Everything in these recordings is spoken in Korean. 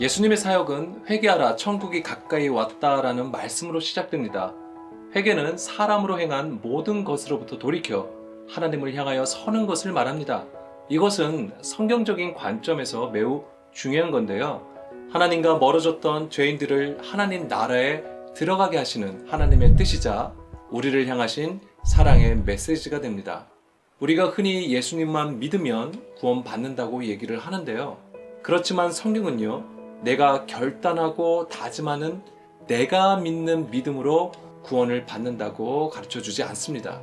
예수님의 사역은 회개하라 천국이 가까이 왔다라는 말씀으로 시작됩니다. 회개는 사람으로 행한 모든 것으로부터 돌이켜 하나님을 향하여 서는 것을 말합니다. 이것은 성경적인 관점에서 매우 중요한 건데요. 하나님과 멀어졌던 죄인들을 하나님 나라에 들어가게 하시는 하나님의 뜻이자 우리를 향하신 사랑의 메시지가 됩니다. 우리가 흔히 예수님만 믿으면 구원받는다고 얘기를 하는데요. 그렇지만 성경은요, 내가 결단하고 다짐하는 내가 믿는 믿음으로 구원을 받는다고 가르쳐 주지 않습니다.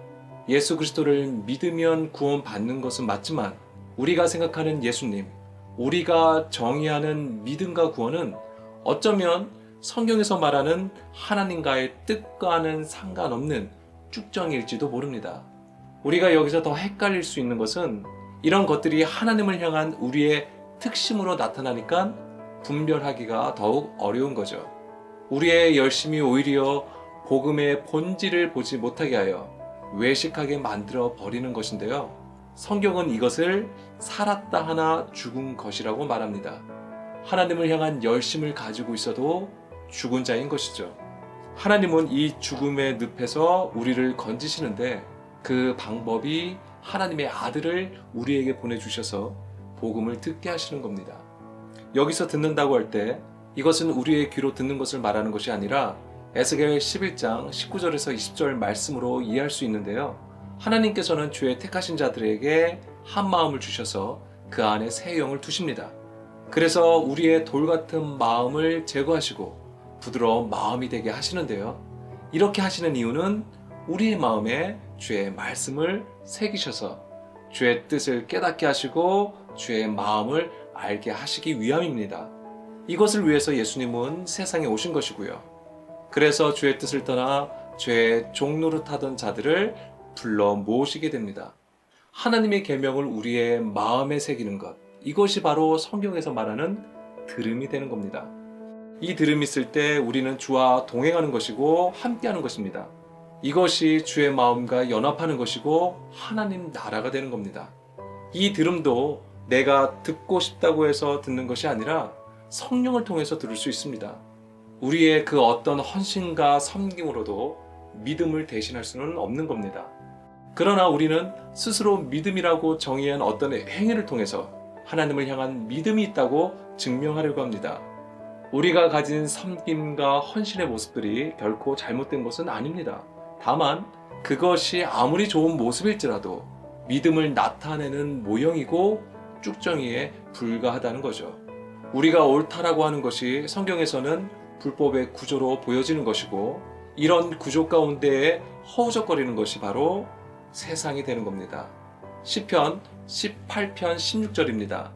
예수 그리스도를 믿으면 구원받는 것은 맞지만 우리가 생각하는 예수님, 우리가 정의하는 믿음과 구원은 어쩌면 성경에서 말하는 하나님과의 뜻과는 상관없는 쭉정일지도 모릅니다. 우리가 여기서 더 헷갈릴 수 있는 것은 이런 것들이 하나님을 향한 우리의 특심으로 나타나니까 분별하기가 더욱 어려운 거죠. 우리의 열심이 오히려 복음의 본질을 보지 못하게 하여 외식하게 만들어 버리는 것인데요. 성경은 이것을 살았다 하나 죽은 것이라고 말합니다. 하나님을 향한 열심을 가지고 있어도 죽은 자인 것이죠. 하나님은 이 죽음의 늪에서 우리를 건지시는데 그 방법이 하나님의 아들을 우리에게 보내주셔서 복음을 듣게 하시는 겁니다. 여기서 듣는다고 할 때 이것은 우리의 귀로 듣는 것을 말하는 것이 아니라 에스겔 11장 19절에서 20절 말씀으로 이해할 수 있는데요. 하나님께서는 주의 택하신 자들에게 한 마음을 주셔서 그 안에 새 영을 두십니다. 그래서 우리의 돌 같은 마음을 제거하시고 부드러운 마음이 되게 하시는데요. 이렇게 하시는 이유는 우리의 마음에 주의 말씀을 새기셔서 주의 뜻을 깨닫게 하시고 주의 마음을 알게 하시기 위함입니다. 이것을 위해서 예수님은 세상에 오신 것이고요. 그래서 주의 뜻을 떠나 죄의 종노릇하던 자들을 불러 모으시게 됩니다. 하나님의 계명을 우리의 마음에 새기는 것, 이것이 바로 성경에서 말하는 들음이 되는 겁니다. 이 들음이 있을 때 우리는 주와 동행하는 것이고 함께하는 것입니다. 이것이 주의 마음과 연합하는 것이고 하나님 나라가 되는 겁니다. 이 들음도 내가 듣고 싶다고 해서 듣는 것이 아니라 성령을 통해서 들을 수 있습니다. 우리의 그 어떤 헌신과 섬김으로도 믿음을 대신할 수는 없는 겁니다. 그러나 우리는 스스로 믿음이라고 정의한 어떤 행위를 통해서 하나님을 향한 믿음이 있다고 증명하려고 합니다. 우리가 가진 섬김과 헌신의 모습들이 결코 잘못된 것은 아닙니다. 다만 그것이 아무리 좋은 모습일지라도 믿음을 나타내는 모형이고 쭉정이에 불과하다는 거죠. 우리가 옳다라고 하는 것이 성경에서는 불법의 구조로 보여지는 것이고 이런 구조 가운데에 허우적거리는 것이 바로 세상이 되는 겁니다. 시편 18편 16절입니다.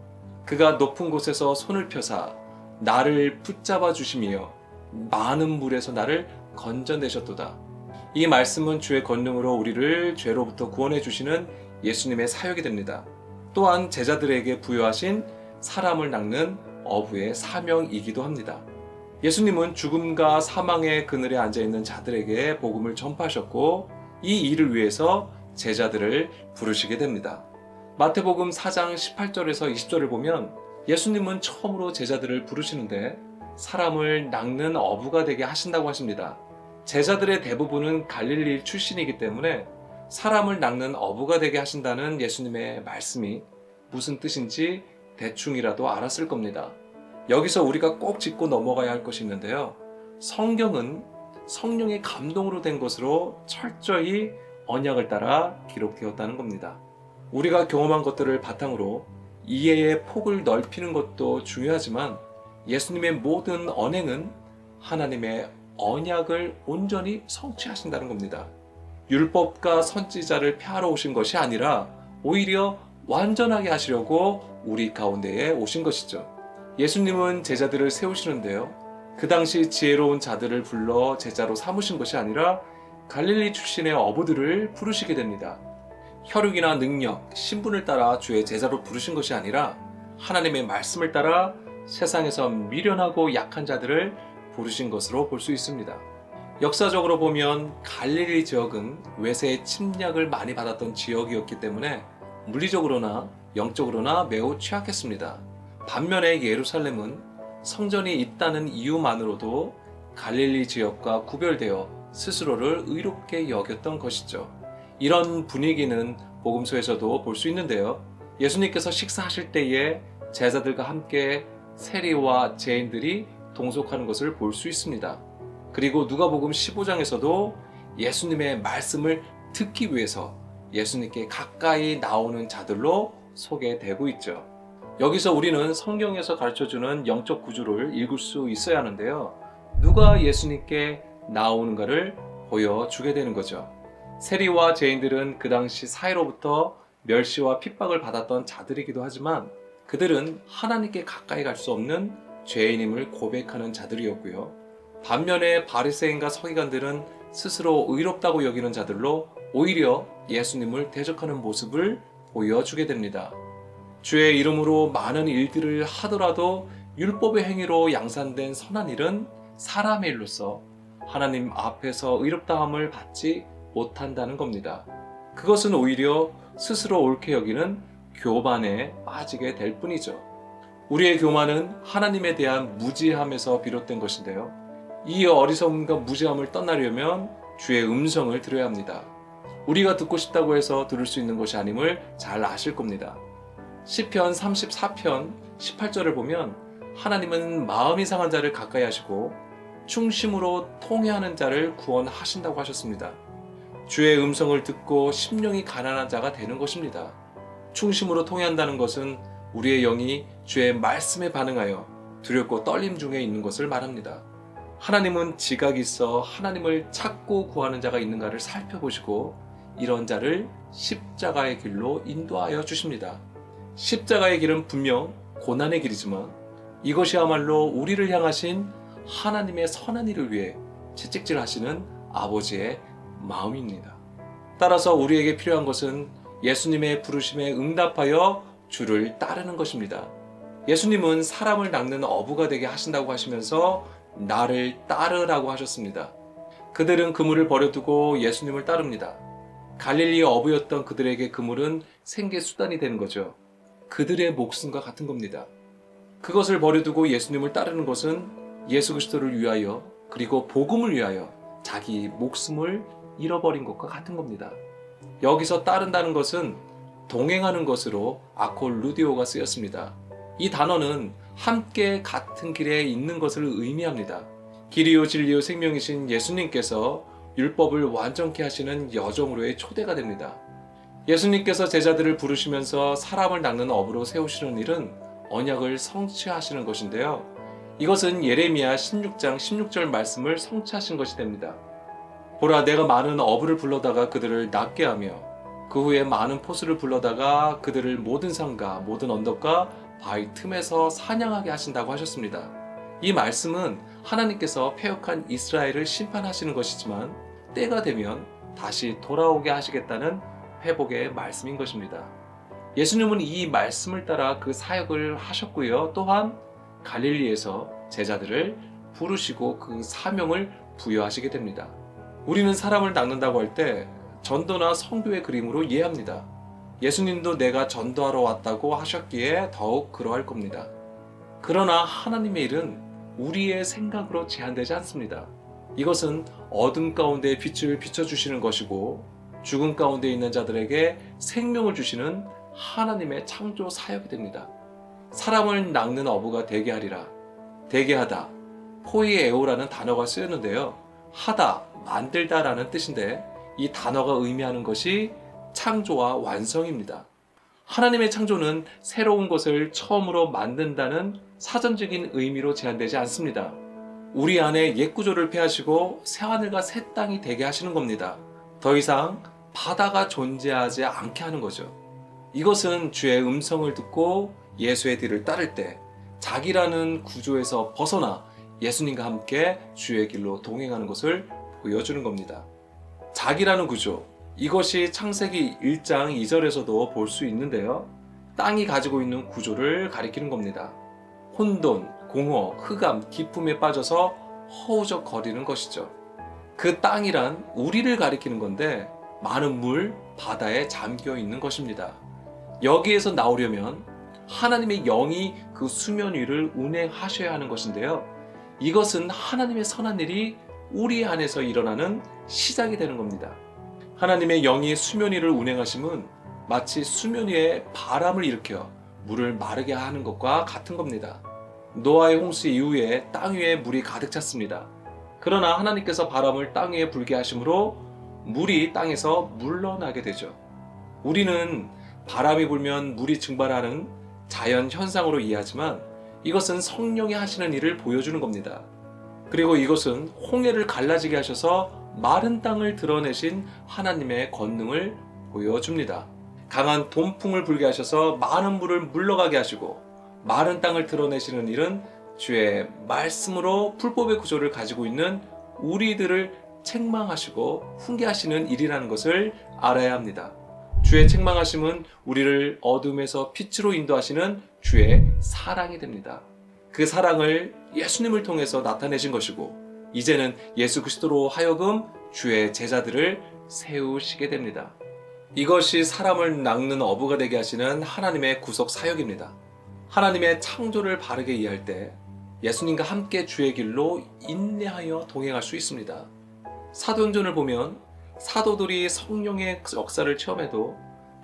그가 높은 곳에서 손을 펴사 나를 붙잡아 주시며 많은 물에서 나를 건져내셨도다. 이 말씀은 주의 권능으로 우리를 죄로부터 구원해 주시는 예수님의 사역이 됩니다. 또한 제자들에게 부여하신 사람을 낚는 어부의 사명이기도 합니다. 예수님은 죽음과 사망의 그늘에 앉아있는 자들에게 복음을 전파하셨고 이 일을 위해서 제자들을 부르시게 됩니다. 마태복음 4장 18절에서 20절을 보면 예수님은 처음으로 제자들을 부르시는데 사람을 낚는 어부가 되게 하신다고 하십니다. 제자들의 대부분은 갈릴리 출신이기 때문에 사람을 낚는 어부가 되게 하신다는 예수님의 말씀이 무슨 뜻인지 대충이라도 알았을 겁니다. 여기서 우리가 꼭 짚고 넘어가야 할 것이 있는데요. 성경은 성령의 감동으로 된 것으로 철저히 언약을 따라 기록되었다는 겁니다. 우리가 경험한 것들을 바탕으로 이해의 폭을 넓히는 것도 중요하지만 예수님의 모든 언행은 하나님의 언약을 온전히 성취하신다는 겁니다. 율법과 선지자를 폐하러 오신 것이 아니라 오히려 완전하게 하시려고 우리 가운데에 오신 것이죠. 예수님은 제자들을 세우시는데요. 그 당시 지혜로운 자들을 불러 제자로 삼으신 것이 아니라 갈릴리 출신의 어부들을 부르시게 됩니다. 혈육이나 능력, 신분을 따라 주의 제자로 부르신 것이 아니라 하나님의 말씀을 따라 세상에서 미련하고 약한 자들을 부르신 것으로 볼 수 있습니다. 역사적으로 보면 갈릴리 지역은 외세의 침략을 많이 받았던 지역이었기 때문에 물리적으로나 영적으로나 매우 취약했습니다. 반면에 예루살렘은 성전이 있다는 이유만으로도 갈릴리 지역과 구별되어 스스로를 의롭게 여겼던 것이죠. 이런 분위기는 복음서에서도 볼 수 있는데요. 예수님께서 식사하실 때에 제자들과 함께 세리와 죄인들이 동석하는 것을 볼 수 있습니다. 그리고 누가복음 15장에서도 예수님의 말씀을 듣기 위해서 예수님께 가까이 나오는 자들로 소개되고 있죠. 여기서 우리는 성경에서 가르쳐주는 영적 구조를 읽을 수 있어야 하는데요. 누가 예수님께 나오는가를 보여주게 되는 거죠. 세리와 죄인들은 그 당시 사회로부터 멸시와 핍박을 받았던 자들이기도 하지만 그들은 하나님께 가까이 갈 수 없는 죄인임을 고백하는 자들이었고요. 반면에 바리새인과 서기관들은 스스로 의롭다고 여기는 자들로 오히려 예수님을 대적하는 모습을 보여주게 됩니다. 주의 이름으로 많은 일들을 하더라도 율법의 행위로 양산된 선한 일은 사람의 일로서 하나님 앞에서 의롭다함을 받지 못한다는 겁니다. 그것은 오히려 스스로 옳게 여기는 교만에 빠지게 될 뿐이죠. 우리의 교만은 하나님에 대한 무지함에서 비롯된 것인데요. 이 어리석음과 무지함을 떠나려면 주의 음성을 들어야 합니다. 우리가 듣고 싶다고 해서 들을 수 있는 것이 아님을 잘 아실 겁니다. 시편 34편 18절을 보면 하나님은 마음이 상한 자를 가까이 하시고 충심으로 통회하는 자를 구원하신다고 하셨습니다. 주의 음성을 듣고 심령이 가난한 자가 되는 것입니다. 충심으로 통회한다는 것은 우리의 영이 주의 말씀에 반응하여 두렵고 떨림 중에 있는 것을 말합니다. 하나님은 지각이 있어 하나님을 찾고 구하는 자가 있는가를 살펴보시고 이런 자를 십자가의 길로 인도하여 주십니다. 십자가의 길은 분명 고난의 길이지만 이것이야말로 우리를 향하신 하나님의 선한 일을 위해 채찍질하시는 아버지의 마음입니다. 따라서 우리에게 필요한 것은 예수님의 부르심에 응답하여 주를 따르는 것입니다. 예수님은 사람을 낚는 어부가 되게 하신다고 하시면서 나를 따르라고 하셨습니다. 그들은 그물을 버려두고 예수님을 따릅니다. 갈릴리 어부였던 그들에게 그물은 생계 수단이 되는 거죠. 그들의 목숨과 같은 겁니다. 그것을 버려두고 예수님을 따르는 것은 예수 그리스도를 위하여 그리고 복음을 위하여 자기 목숨을 잃어버린 것과 같은 겁니다. 여기서 따른다는 것은 동행하는 것으로 아콜루디오가 쓰였습니다. 이 단어는 함께 같은 길에 있는 것을 의미합니다. 길이요 진리요 생명이신 예수님께서 율법을 완전케 하시는 여정으로의 초대가 됩니다. 예수님께서 제자들을 부르시면서 사람을 낚는 어부로 세우시는 일은 언약을 성취하시는 것인데요. 이것은 예레미야 16장 16절 말씀을 성취하신 것이 됩니다. 보라, 내가 많은 어부를 불러다가 그들을 낚게 하며 그 후에 많은 포수를 불러다가 그들을 모든 산과 모든 언덕과 바위 틈에서 사냥하게 하신다고 하셨습니다. 이 말씀은 하나님께서 패역한 이스라엘을 심판하시는 것이지만 때가 되면 다시 돌아오게 하시겠다는 회복의 말씀인 것입니다. 예수님은 이 말씀을 따라 그 사역을 하셨고요. 또한 갈릴리에서 제자들을 부르시고 그 사명을 부여하시게 됩니다. 우리는 사람을 낚는다고 할 때 전도나 성교의 그림으로 이해합니다. 예수님도 내가 전도하러 왔다고 하셨기에 더욱 그러할 겁니다. 그러나 하나님의 일은 우리의 생각으로 제한되지 않습니다. 이것은 어둠 가운데 빛을 비춰주시는 것이고 죽음 가운데 있는 자들에게 생명을 주시는 하나님의 창조 사역이 됩니다. 사람을 낚는 어부가 되게 하리라. 되게 하다, 포이에오라는 단어가 쓰였는데요. 하다, 만들다라는 뜻인데 이 단어가 의미하는 것이 창조와 완성입니다. 하나님의 창조는 새로운 것을 처음으로 만든다는 사전적인 의미로 제한되지 않습니다. 우리 안에 옛 구조를 폐하시고 새하늘과 새 땅이 되게 하시는 겁니다. 더 이상 바다가 존재하지 않게 하는 거죠. 이것은 주의 음성을 듣고 예수의 뒤를 따를 때 자기라는 구조에서 벗어나 예수님과 함께 주의 길로 동행하는 것을 보여주는 겁니다. 자기라는 구조, 이것이 창세기 1장 2절에서도 볼 수 있는데요. 땅이 가지고 있는 구조를 가리키는 겁니다. 혼돈, 공허, 흑암, 기품에 빠져서 허우적거리는 것이죠. 그 땅이란 우리를 가리키는 건데 많은 물, 바다에 잠겨 있는 것입니다. 여기에서 나오려면 하나님의 영이 그 수면 위를 운행하셔야 하는 것인데요. 이것은 하나님의 선한 일이 우리 안에서 일어나는 시작이 되는 겁니다. 하나님의 영이 수면 위를 운행하심은 마치 수면 위에 바람을 일으켜 물을 마르게 하는 것과 같은 겁니다. 노아의 홍수 이후에 땅 위에 물이 가득 찼습니다. 그러나 하나님께서 바람을 땅 위에 불게 하심으로 물이 땅에서 물러나게 되죠. 우리는 바람이 불면 물이 증발하는 자연 현상으로 이해하지만 이것은 성령이 하시는 일을 보여주는 겁니다. 그리고 이것은 홍해를 갈라지게 하셔서 마른 땅을 드러내신 하나님의 권능을 보여줍니다. 강한 동풍을 불게 하셔서 많은 물을 물러가게 하시고 마른 땅을 드러내시는 일은 주의 말씀으로 불법의 구조를 가지고 있는 우리들을 책망하시고 훈계하시는 일이라는 것을 알아야 합니다. 주의 책망하심은 우리를 어둠에서 빛으로 인도하시는 주의 사랑이 됩니다. 그 사랑을 예수님을 통해서 나타내신 것이고 이제는 예수 그리스도로 하여금 주의 제자들을 세우시게 됩니다. 이것이 사람을 낚는 어부가 되게 하시는 하나님의 구속 사역입니다. 하나님의 창조를 바르게 이해할 때 예수님과 함께 주의 길로 인내하여 동행할 수 있습니다. 사도행전을 보면 사도들이 성령의 역사를 체험해도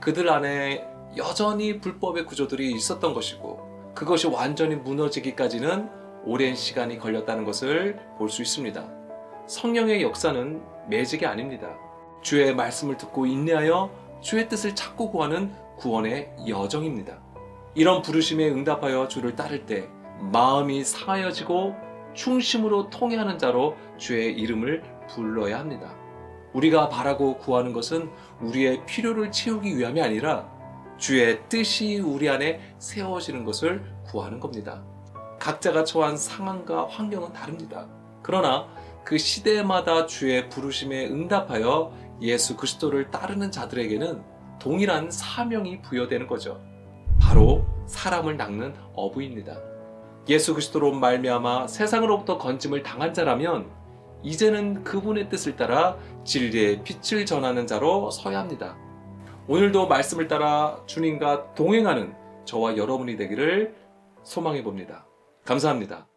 그들 안에 여전히 불법의 구조들이 있었던 것이고 그것이 완전히 무너지기까지는 오랜 시간이 걸렸다는 것을 볼 수 있습니다. 성령의 역사는 매직이 아닙니다. 주의 말씀을 듣고 인내하여 주의 뜻을 찾고 구하는 구원의 여정입니다. 이런 부르심에 응답하여 주를 따를 때 마음이 상하여지고 충심으로 통회하는 자로 주의 이름을 불러야 합니다. 우리가 바라고 구하는 것은 우리의 필요를 채우기 위함이 아니라 주의 뜻이 우리 안에 세워지는 것을 구하는 겁니다. 각자가 처한 상황과 환경은 다릅니다. 그러나 그 시대마다 주의 부르심에 응답하여 예수 그리스도를 따르는 자들에게는 동일한 사명이 부여되는 거죠. 바로 사람을 낚는 어부입니다. 예수 그리스도로 말미암아 세상으로부터 건짐을 당한 자라면 이제는 그분의 뜻을 따라 진리의 빛을 전하는 자로 서야 합니다. 오늘도 말씀을 따라 주님과 동행하는 저와 여러분이 되기를 소망해 봅니다. 감사합니다.